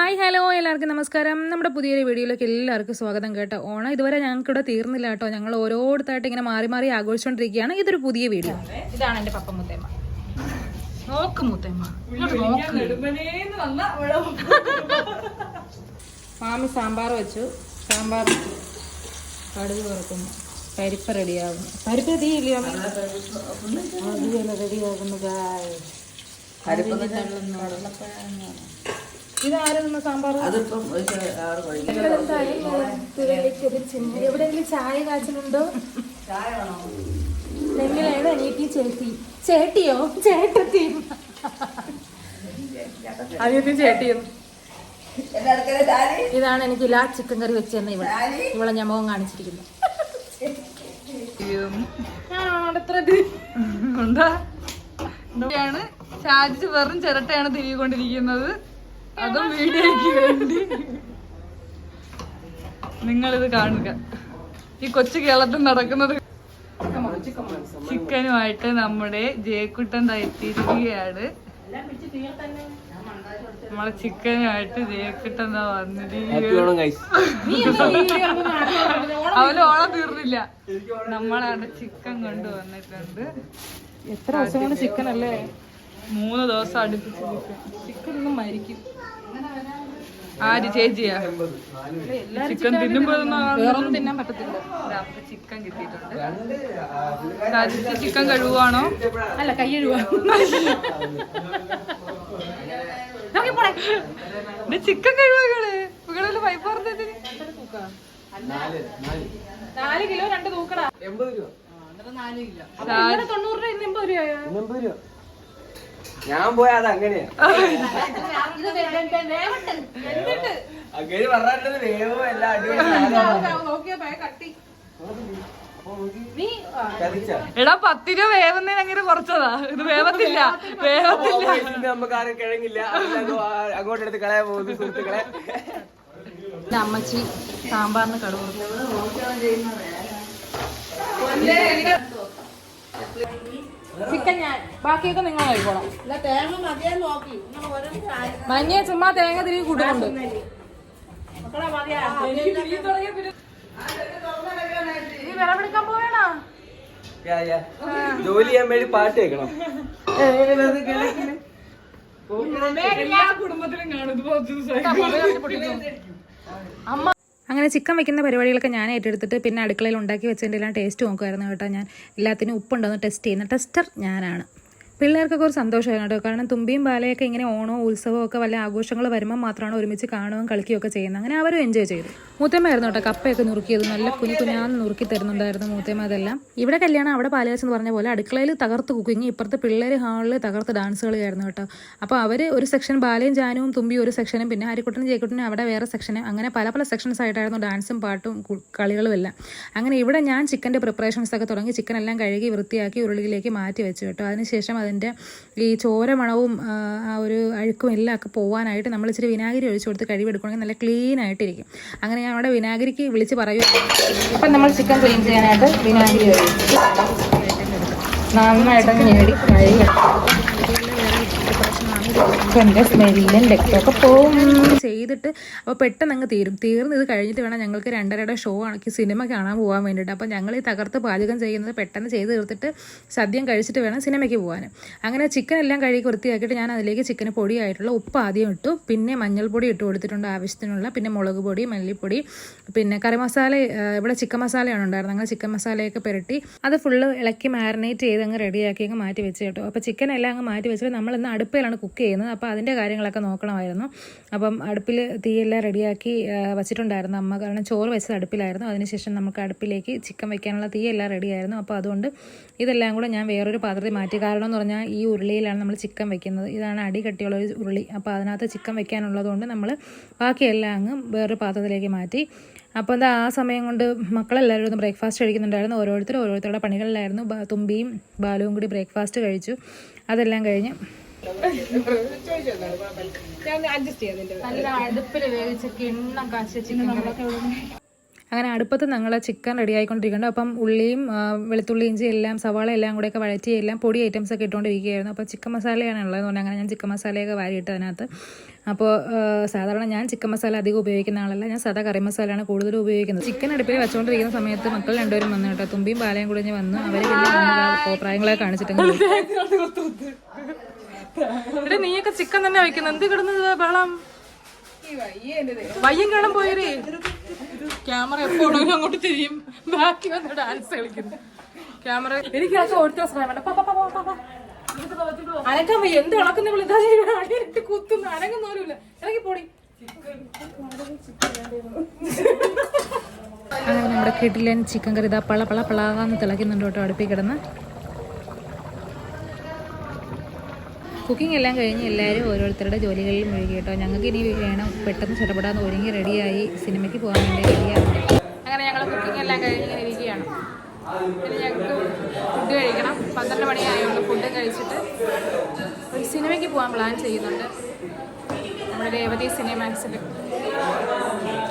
Hi hello എല്ലാവർക്കും നമസ്കാരം. നമ്മുടെ പുതിയൊരു വീഡിയോയിലേക്ക് എല്ലാവർക്കും സ്വാഗതം കേട്ടോ. ഓണം ഇതുവരെ ഞങ്ങൾക്കിവിടെ തീർന്നില്ല കേട്ടോ. ഞങ്ങൾ ഓരോരുത്തരായിട്ട് ഇങ്ങനെ മാറി മാറി ആഘോഷിച്ചുകൊണ്ടിരിക്കുകയാണ്. ഇതൊരു പുതിയ വീഡിയോ. ഇതാണ് എൻ്റെ പപ്പ മുത്തേമ്മ. നോക്ക് മുത്തേമ്മ, മാമി സാമ്പാർ വെച്ചു. സാമ്പാർ കടുക് വറക്കുന്നു. പരിപ്പ് റെഡിയാകുന്നു. പരിപ്പ് തീയില്ല റെഡിയാകുന്നു. ഇതായിരുന്നു സാമ്പാർ. എവിടെയെങ്കിലും ചായ കാച്ചിലുണ്ടോ? എങ്ങനെയാണ് അനിയത്തി ചേട്ടി? ചേട്ടിയോ? ചേട്ടത്തി അനിയത്തി ചേട്ടിയോ? ഇതാണ് എനിക്ക് ലാ ചിക്കൻ കറി വെച്ചെന്ന് ഇവളെ ഞാൻ മുഖം കാണിച്ചിരിക്കുന്നു. ഷാജിച്ച് വെറും ചിരട്ടയാണ് തിരികൊണ്ടിരിക്കുന്നത്. അതും വീഡിയോയ്ക്ക് വേണ്ടി നിങ്ങളിത് കാണുക. ഈ കൊച്ചു കേരളത്തിൽ നടക്കുന്നത്. ചിക്കനുമായിട്ട് നമ്മുടെ ജയക്കുട്ടൻ എത്തിയിരിക്കുകയാണ്. നമ്മളെ ചിക്കനുമായിട്ട് ജയക്കുട്ടൻ വന്നിരിക്കുകയാണ്. അവന് ഓണം തീർന്നില്ല. നമ്മളവിടെ ചിക്കൻ കൊണ്ടുവന്നിട്ടുണ്ട്. എത്ര ദിവസം കൊണ്ട് ചിക്കൻ അല്ലേ? 3 ദിവസം അടുപ്പിച്ച് ചിക്കൻ ഒന്നും മരിക്കും. ആര് ചേച്ചിയാ? ചിക്കൻ തിന്നുമ്പോ വേറൊന്നും തിന്നാൻ പറ്റത്തില്ല. ചിക്കൻ കിട്ടിയിട്ടുണ്ട്. ചിക്കൻ കഴുകുവാണോ? അല്ല, കൈ കഴുകുവാ. ചിക്കൻ കഴുകുകള് ഇവകളെല്ലാം പൈപ്പ് പറഞ്ഞതിന് 4 കിലോ 2 തൂക്കടാ. 80 രൂപ. 90 രൂപ 80 രൂപ. ഞാൻ പോയാ അത് അങ്ങനെയാ. അങ്ങനെ പറഞ്ഞത് വേവോ എല്ലാം എടാ 10 രൂപ വേവുന്നതിന് അങ്ങനെ കുറച്ചതാ. ഇത് വേവത്തില്ല, വേവത്തില്ല. നമുക്ക് ആരും കിഴങ്ങില്ല. അങ്ങോട്ടെടുത്ത് കളയാൻ പോകുന്നു സുഹൃത്തുക്കളെ. അമ്മച്ചി സാമ്പാറിന് കടുവ. ചിക്കൻ ഞാൻ ബാക്കിയൊക്കെ നിങ്ങൾ കഴിക്കോളാം. മഞ്ഞ ചുമ്മാ തേങ്ങ തിരികെ കൂട്ടുന്നുണ്ട്. വിറവെടുക്കാൻ പോവേണോ? ജോലി ചെയ്യാൻ വേണ്ടി പാട്ട് കേൾക്കണം. എല്ലാ കുടുംബത്തിലും കാണും. അമ്മ അങ്ങനെ ചിക്കൻ വെക്കുന്ന പരിപാടികളൊക്കെ ഞാൻ ഏറ്റെടുത്തിട്ട് പിന്നെ അടുക്കളയിൽ ഉണ്ടാക്കി വെച്ചതിൻ്റെ എല്ലാം ടേസ്റ്റ് നോക്കുമായിരുന്നു കേട്ടോ. ഞാൻ എല്ലാത്തിനും ഉപ്പുണ്ടോയെന്ന് ടെസ്റ്റ് ചെയ്യുന്ന ടെസ്റ്റർ ഞാനാണ്. പിള്ളേർക്കൊക്കെ ഒരു സന്തോഷമായിരുന്നു കേട്ടോ. കാരണം തുമ്പിയും ബാലയൊക്കെ ഇങ്ങനെ ഓണവും ഉത്സവവും ഒക്കെ വല്ല ആഘോഷങ്ങൾ വരുമ്പോൾ മാത്രമാണ് ഒരുമിച്ച് കാണുകയും കളിക്കുകയൊക്കെ ചെയ്യുന്നത്. അങ്ങനെ അവരും എൻജോയ് ചെയ്തു. മൂത്തേമായിരുന്നു കേട്ടോ കപ്പയൊക്കെ നുറുക്കിയത്. നല്ല കുഞ്ഞാന്ന് നുറുക്കി തരുന്നുണ്ടായിരുന്നു മൂത്തേമ. അതെല്ലാം ഇവിടെ കല്യാണം അവിടെ പാലുകാച്ചെന്ന് പറഞ്ഞ പോലെ അടുക്കളയിൽ തകർത്ത് കുക്കിങ്, ഇപ്പുറത്തെ പിള്ളേർ ഹാളിൽ തകർത്ത് ഡാൻസ് കളിയായിരുന്നു കേട്ടോ. അപ്പോൾ അവർ ഒരു സെക്ഷൻ ബാലയും ജാനുവും തുമ്പിയും ഒരു സെക്ഷനും, പിന്നെ ഹരിക്കുട്ടനും ജയക്കുട്ടനും അവിടെ വേറെ സെക്ഷനും, അങ്ങനെ പല പല സെക്ഷൻസ് ആയിട്ടായിരുന്നു ഡാൻസും പാട്ടും കളികളും എല്ലാം. അങ്ങനെ ഇവിടെ ഞാൻ ചിക്കൻ്റെ പ്രിപ്പറേഷൻസ് ഒക്കെ തുടങ്ങി. ചിക്കൻ എല്ലാം കഴുകി വൃത്തിയാക്കി ഉരുളിയിലേക്ക് മാറ്റി വെച്ചു കേട്ടോ. അതിനുശേഷം അതിൻ്റെ ഈ ചോര മണവും ആ ഒരു അഴുക്കും എല്ലാം ഒക്കെ പോകാനായിട്ട് നമ്മൾ ഇച്ചിരി വിനാഗിരി ഒഴിച്ചു കൊടുത്ത് കഴിവെടുക്കുകയാണെങ്കിൽ നല്ല ക്ലീൻ ആയിട്ടിരിക്കും. അങ്ങനെ ഞാൻ അവിടെ വിനാഗിരിക്ക് വിളിച്ച് പറയുകയാണ്. ഇപ്പം നമ്മൾ ചിക്കൻ ക്ലീൻ ചെയ്യാനായിട്ട് വിനാഗിരി ഒഴിച്ച് നന്നായിട്ട് ഞെടി കഴുകി ചിക്കൻ്റെ സ്മെല്ലും രക്തമൊക്കെ പോകും ചെയ്തിട്ട് അപ്പോൾ പെട്ടെന്ന് അങ്ങ് തീർന്ന് ഇത് കഴിഞ്ഞിട്ട് വേണം ഞങ്ങൾക്ക് 2:30 ഷോ ആണെങ്കിൽ സിനിമ കാണാൻ പോകാൻ വേണ്ടിയിട്ട്. അപ്പോൾ ഞങ്ങൾ ഈ തകർത്ത് പാചകം ചെയ്യുന്നത് പെട്ടെന്ന് ചെയ്ത് തീർത്തിട്ട് സദ്യം കഴിച്ചിട്ട് വേണം സിനിമയ്ക്ക് പോകാൻ. അങ്ങനെ ചിക്കൻ എല്ലാം കഴുകി വൃത്തിയാക്കിയിട്ട് ഞാൻ അതിലേക്ക് ചിക്കന് പൊടിയായിട്ടുള്ള ഉപ്പ് ആദ്യം ഇട്ടു, പിന്നെ മഞ്ഞൾപ്പൊടി ഇട്ട് കൊടുത്തിട്ടുണ്ട് ആവശ്യത്തിനുള്ള, പിന്നെ മുളക് പൊടി, മല്ലിപ്പൊടി, പിന്നെ കറി മസാല. ഇവിടെ ചിക്കൻ മസാലയാണ് ഉണ്ടായിരുന്നത്. അങ്ങനെ ചിക്കൻ മസാലയൊക്കെ പുരട്ടി അത് ഫുള്ള് ഇളക്കി മാരിനേറ്റ് ചെയ്ത് അങ്ങ് റെഡിയാക്കി അങ്ങ് മാറ്റി വെച്ച് കേട്ടോ. അപ്പോൾ ചിക്കൻ എല്ലാം അങ്ങ് മാറ്റി വെച്ചിട്ട് നമ്മളിന്ന് അടുപ്പിലാണ് കുക്ക് ചെയ്യുന്നത്. അപ്പോൾ അതിൻ്റെ കാര്യങ്ങളൊക്കെ നോക്കണമായിരുന്നു. അപ്പം അടുപ്പിൽ തീയെല്ലാം റെഡിയാക്കി വച്ചിട്ടുണ്ടായിരുന്നു അമ്മ. കാരണം ചോറ് വെച്ചത് അടുപ്പിലായിരുന്നു. അതിനുശേഷം നമുക്ക് അടുപ്പിലേക്ക് ചിക്കൻ വെക്കാനുള്ള തീയെല്ലാം റെഡിയായിരുന്നു. അപ്പോൾ അതുകൊണ്ട് ഇതെല്ലാം കൂടെ ഞാൻ വേറൊരു പാത്രത്തിൽ മാറ്റി. കാരണം എന്ന് പറഞ്ഞാൽ ഈ ഉരുളിയിലാണ് നമ്മൾ ചിക്കൻ വെക്കുന്നത്. ഇതാണ് അടി കട്ടിയുള്ള ഒരു ഉരുളി. അപ്പോൾ അതിനകത്ത് ചിക്കൻ വെക്കാനുള്ളത് കൊണ്ട് നമ്മൾ ബാക്കിയെല്ലാം അങ്ങ് വേറൊരു പാത്രത്തിലേക്ക് മാറ്റി. അപ്പോൾ എന്താ ആ സമയം കൊണ്ട് മക്കളെല്ലാവരും ഒന്ന് ബ്രേക്ക്ഫാസ്റ്റ് കഴിക്കുന്നുണ്ടായിരുന്നു. ഓരോരുത്തരുടെ പണികളിലായിരുന്നു. തുമ്പിയും ബാലുവും കൂടി ബ്രേക്ക്ഫാസ്റ്റ് കഴിച്ചു. അതെല്ലാം കഴിഞ്ഞ് നല്ല അടുപ്പിൽ വേവിച്ച കിണ്ണം കാശ ചിക്കൻ അങ്ങനെ അടുപ്പത്ത് ഞങ്ങൾ ചിക്കൻ റെഡി ആയിക്കൊണ്ടിരിക്കുന്നുണ്ട്. അപ്പം ഉള്ളിയും വെളുത്തുള്ളി ഇഞ്ചി എല്ലാം സവാള എല്ലാം കൂടെയൊക്കെ വഴറ്റി എല്ലാം പൊടി ഐറ്റംസ് ഒക്കെ ഇട്ടുകൊണ്ടിരിക്കുകയായിരുന്നു. അപ്പോൾ ചിക്കൻ മസാലയാണ് ഉള്ളതെന്ന് പറഞ്ഞാൽ അങ്ങനെ ഞാൻ ചിക്കൻ മസാലയൊക്കെ വാരിയിട്ട് അതിനകത്ത് അപ്പോൾ സാധാരണ ഞാൻ ചിക്കൻ മസാല അധികം ഉപയോഗിക്കുന്ന ആളല്ല, ഞാൻ സാധാ കറി മസാലയാണ് കൂടുതലും ഉപയോഗിക്കുന്നത്. ചിക്കൻ അടുപ്പിൽ വെച്ചുകൊണ്ടിരിക്കുന്ന സമയത്ത് മക്കൾ രണ്ടുപേരും വന്നു കേട്ടോ. തുമ്പിയും പാലയും കുടിഞ്ഞ് വന്നു. അവർ വലിയ പ്രായങ്ങളെ കാണിച്ചിട്ടെങ്കിൽ നീയൊക്കെ ചിക്കൻ തന്നെ വയ്ക്കുന്നത് എന്ത് കിടന്നത് വെള്ളം വയ്യം കാണാൻ പോയേ. ക്യാമറ എപ്പോഴും അങ്ങോട്ട് തിരിയും, ബാക്കി വന്ന് ഡാൻസ് കളിക്കുന്നു. ക്യാമറ എനിക്ക് ഓർത്ത് അനക്കാൻ വയ്യ. എന്ത് ഇളക്കുന്ന വിളിട്ട് കുത്തുന്നു, അനങ്ങുന്നോലുമില്ല. ഇറങ്ങി പോടി. അങ്ങനെ നമ്മുടെ കിടിലൻ ചിക്കൻ കറി ഇതാ പള പള പളാന്ന് തിളയ്ക്കുന്നുണ്ട് കേട്ടോ അടുപ്പിൽ കിടന്ന്. കുക്കിംഗ് എല്ലാം കഴിഞ്ഞ് എല്ലാവരും ഓരോരുത്തരുടെ ജോലികളിൽ മുഴുകി കേട്ടോ. ഞങ്ങൾക്ക് ഇനി വേണം പെട്ടെന്ന് ചടപടാന്ന് ഒരുങ്ങി റെഡിയായി സിനിമയ്ക്ക് പോകാൻ വേണ്ടി റെഡിയാകും. അങ്ങനെ ഞങ്ങൾ കുക്കിംഗ് എല്ലാം കഴിഞ്ഞ് ഇങ്ങനെ ഇരിക്കുകയാണ്. പിന്നെ ഞങ്ങൾക്ക് ഫുഡ് കഴിക്കണം. 12 മണിയായതുകൊണ്ട് ഫുഡ് കഴിച്ചിട്ട് ഒരു സിനിമയ്ക്ക് പോകാൻ പ്ലാൻ ചെയ്യുന്നുണ്ട്, നമ്മുടെ രേവതി സിനിമാക്സിൽ.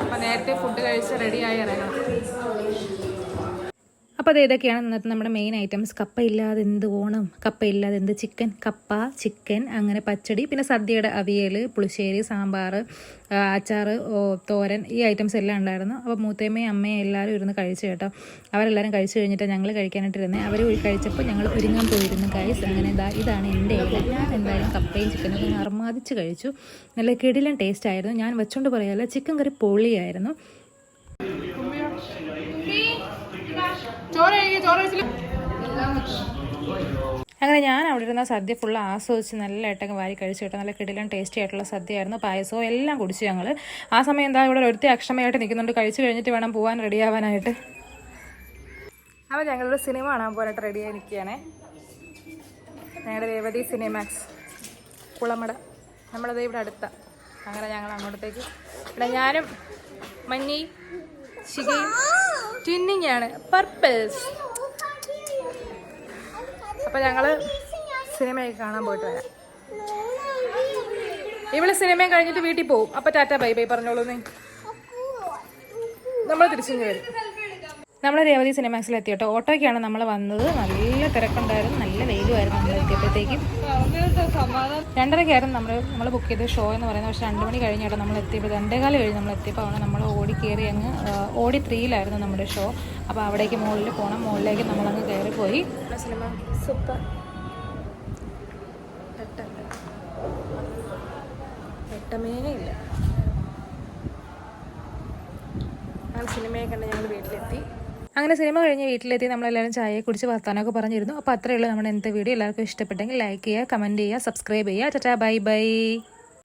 അപ്പോൾ നേരത്തെ ഫുഡ് കഴിച്ച് റെഡിയായി ഇറങ്ങണം. അപ്പോൾ അത് ഏതൊക്കെയാണ് ഇന്നത്തെ നമ്മുടെ മെയിൻ ഐറ്റംസ്. കപ്പ ഇല്ലാതെ എന്ത് ഓണം, കപ്പ ഇല്ലാതെ എന്ത് ചിക്കൻ, കപ്പ ചിക്കൻ, അങ്ങനെ പച്ചടി, പിന്നെ സദ്യയുടെ അവിയൽ, പുളിശ്ശേരി, സാമ്പാർ, അച്ചാർ, തോരൻ, ഈ ഐറ്റംസ് എല്ലാം ഉണ്ടായിരുന്നു. അപ്പോൾ മൂത്തമ്മയും അമ്മയും എല്ലാവരും ഇരുന്ന് കഴിച്ചു കേട്ടോ. അവരെല്ലാവരും കഴിച്ചു കഴിഞ്ഞിട്ട് ഞങ്ങൾ കഴിക്കാനായിട്ടിരുന്നത്. അവർ കഴിച്ചപ്പോൾ ഞങ്ങൾ ഒരുങ്ങാൻ പോയിരുന്നു ഗൈസ്. അങ്ങനെ ഇതാണ് എൻ്റെ ഇല. ഞാൻ എന്തായാലും കപ്പയും ചിക്കനൊക്കെ അർമാദിച്ച് കഴിച്ചു. നല്ല കിടിലൻ ടേസ്റ്റ് ആയിരുന്നു. ഞാൻ വെച്ചുകൊണ്ട് പറയാമല്ല, ചിക്കൻ കറി പൊളിയായിരുന്നു. അങ്ങനെ ഞാൻ അവിടെ ഇരുന്ന സദ്യ ഫുള്ള് ആസ്വദിച്ച് നല്ലതായിട്ടൊക്കെ വാരി കഴിച്ചു കേട്ടോ. നല്ല കിടിലൻ ടേസ്റ്റി ആയിട്ടുള്ള സദ്യയായിരുന്നു. പായസവും എല്ലാം കുടിച്ചു ഞങ്ങൾ. ആ സമയം എന്താ ഇവിടെ ഒരുത്തി അക്ഷമയായിട്ട് നിൽക്കുന്നുണ്ട്. കഴിച്ചു കഴിഞ്ഞിട്ട് വേണം പോകാൻ റെഡിയാവാനായിട്ട്. അപ്പോൾ ഞങ്ങളൊരു സിനിമ കാണാൻ പോകാനായിട്ട് റെഡിയായി നിൽക്കുകയാണേ. ഞങ്ങളുടെ രേവതി സിനിമാക്സ് കുളമട, നമ്മളത് ഇവിടെ അടുത്ത. അങ്ങനെ ഞങ്ങൾ അങ്ങോട്ടത്തേക്ക് ഇവിടെ ഞാനും മഞ്ഞി ശിഖയും ട്വിന്നിങ്ങാണ് പർപ്പിൾസ്. അപ്പോൾ ഞങ്ങൾ സിനിമയൊക്കെ കാണാൻ പോയിട്ട് വരാം. ഇവിടെ സിനിമയും കഴിഞ്ഞിട്ട് വീട്ടിൽ പോകും. അപ്പോൾ ടാറ്റ ബൈ ബൈ പറഞ്ഞോളൂ. നമ്മൾ തിരിച്ചു വരും. നമ്മൾ രേവതി സിനിമാക്സിൽ എത്തി കേട്ടോ. ഓട്ടോയ്ക്കാണ് നമ്മൾ വന്നത്. നല്ല തിരക്കുണ്ടായിരുന്നു, നല്ല വെയിലുമായിരുന്നു നമ്മൾ എത്തിയപ്പോഴത്തേക്കും. 2:30 നമ്മൾ ബുക്ക് ചെയ്ത ഷോ എന്ന് പറയുന്നത്. പക്ഷേ 2 മണി കഴിഞ്ഞിട്ട് നമ്മൾ എത്തിയപ്പോൾ 2:15 കഴിഞ്ഞ് നമ്മൾ എത്തിയപ്പോൾ അവിടെ നമ്മൾ ഓടി കയറി അങ്ങ് ഓടി 3-ലായിരുന്നു നമ്മുടെ ഷോ. അപ്പോൾ അവിടേക്ക് മുകളിൽ പോകണം. മുകളിലേക്ക് നമ്മളങ്ങ് കയറിപ്പോയി. Cinema super. വെട്ടമേ ഇല്ല. അങ്ങനെ സിനിമയെ കണ്ട് ഞങ്ങൾ വീട്ടിലെത്തി. അങ്ങനെ സിനിമ കഴിഞ്ഞ് വീട്ടിലെത്തി നമ്മളെല്ലാവരും ചായയെ കുടിച്ച് വർത്താനമൊക്കെ പറഞ്ഞിരുന്നു. അപ്പോൾ അത്രയേ ഉള്ളൂ നമ്മുടെ ഇന്നത്തെ വീഡിയോ. എല്ലാവർക്കും ഇഷ്ടപ്പെട്ടെങ്കിൽ ലൈക്ക് ചെയ്യുക, കമൻറ്റ് ചെയ്യുക, സബ്സ്ക്രൈബ് ചെയ്യുക. Tata bye bye.